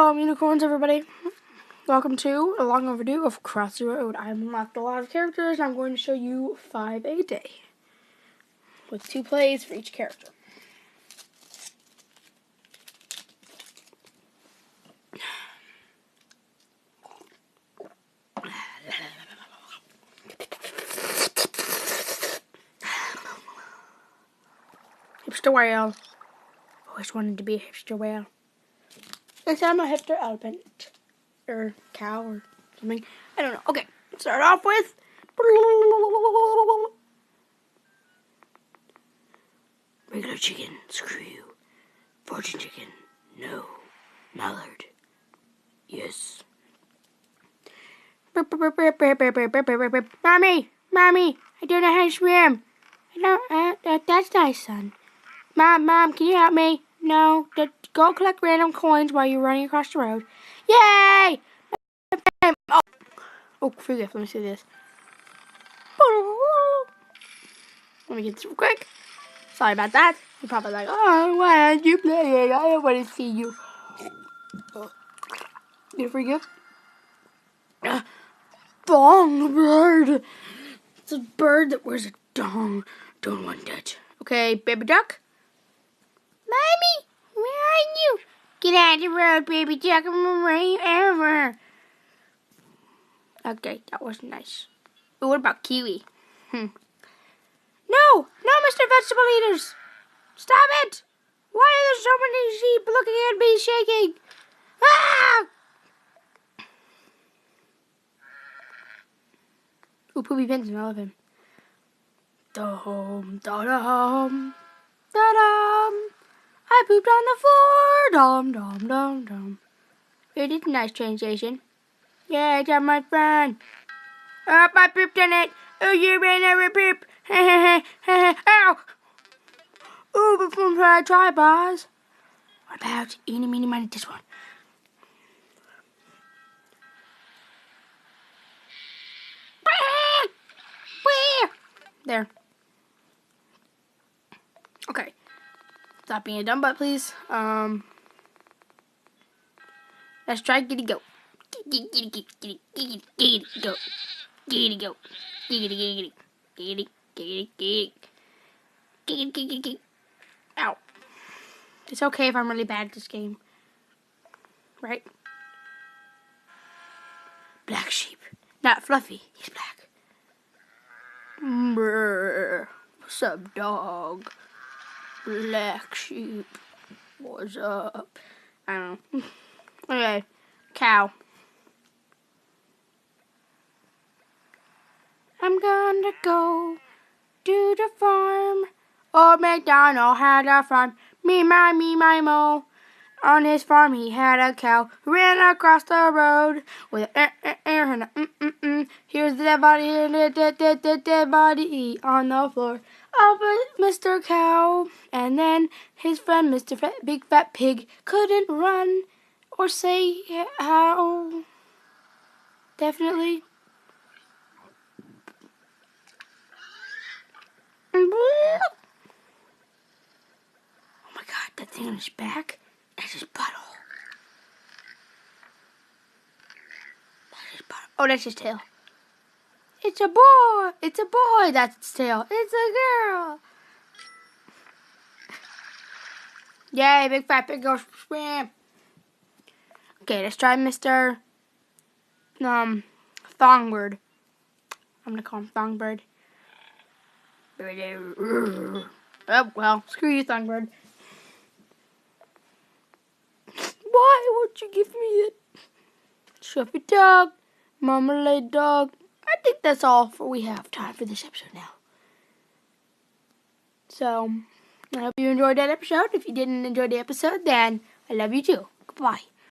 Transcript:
Hello, unicorns, everybody. Welcome to a long overdue of Crossy Road. I've unlocked a lot of characters, and I'm going to show you 5 a day with 2 plays for each character. Hipster whale. Always wanted to be a hipster whale. Next time I'm a hipster elephant. Or cow or something. I don't know. Okay, let's start off with regular chicken, screw you. Fortune chicken, no. Mallard, yes. Mommy, I don't know how to swim. That's nice, son. Mom, can you help me? No, go collect random coins while you're running across the road. Yay! Oh, free gift. Let me see this. Let me get this real quick. Sorry about that. You're probably like, oh, why aren't you playing? I don't want to see you. Get a free gift. Thong bird. It's a bird that wears a thong. Don't want that. Okay, baby duck. Mommy, where are you? Get out of the road, baby duck. I'm gonna run you over. Okay, that wasn't nice. But what about kiwi? No, Mr. Vegetable Eaters. Stop it. Why are there so many sheep looking at me shaking? Ah! Ooh, Poopy Benson, I love him. Dum, da-dum, da-dum. I pooped on the floor. Dum, dum, dum, dum. It is a nice train station. Yeah, it's my friend. Oh, I pooped on it. Oh, you ran over poop. Ow! Ooh, before I try, boss. What about eeny, meeny, miny, this one? There. Okay. Stop being a dumb butt, please. Let's try giddy go. Giddy go. Giddy go. Giddy. Ow. It's okay if I'm really bad at this game. Right? Black sheep. Not Fluffy. He's black. Brr. What's up, dog? Black sheep. What's up? I don't know. Okay. Cow. I'm gonna go to the farm. Old MacDonald had a farm. Me, my, mo. On his farm he had a cow who ran across the road with a and a Here's the dead body, the dead body on the floor of Mr. Cow. And then his friend, Mr. Big Fat Pig, couldn't run or say how. Definitely. Oh my God, that thing on his back. That's his butthole. Oh, that's his tail. It's a boy. It's a boy. That's its tail. It's a girl. Yay, Big Fat Pig goes swim. Okay, let's try Mr. Thongbird. I'm gonna call him Thongbird. Oh, well, screw you, Thongbird. Why won't you give me it? Shuffy dog, marmalade dog. I think that's all we have time for this episode now. So, I hope you enjoyed that episode. If you didn't enjoy the episode, then I love you too. Goodbye.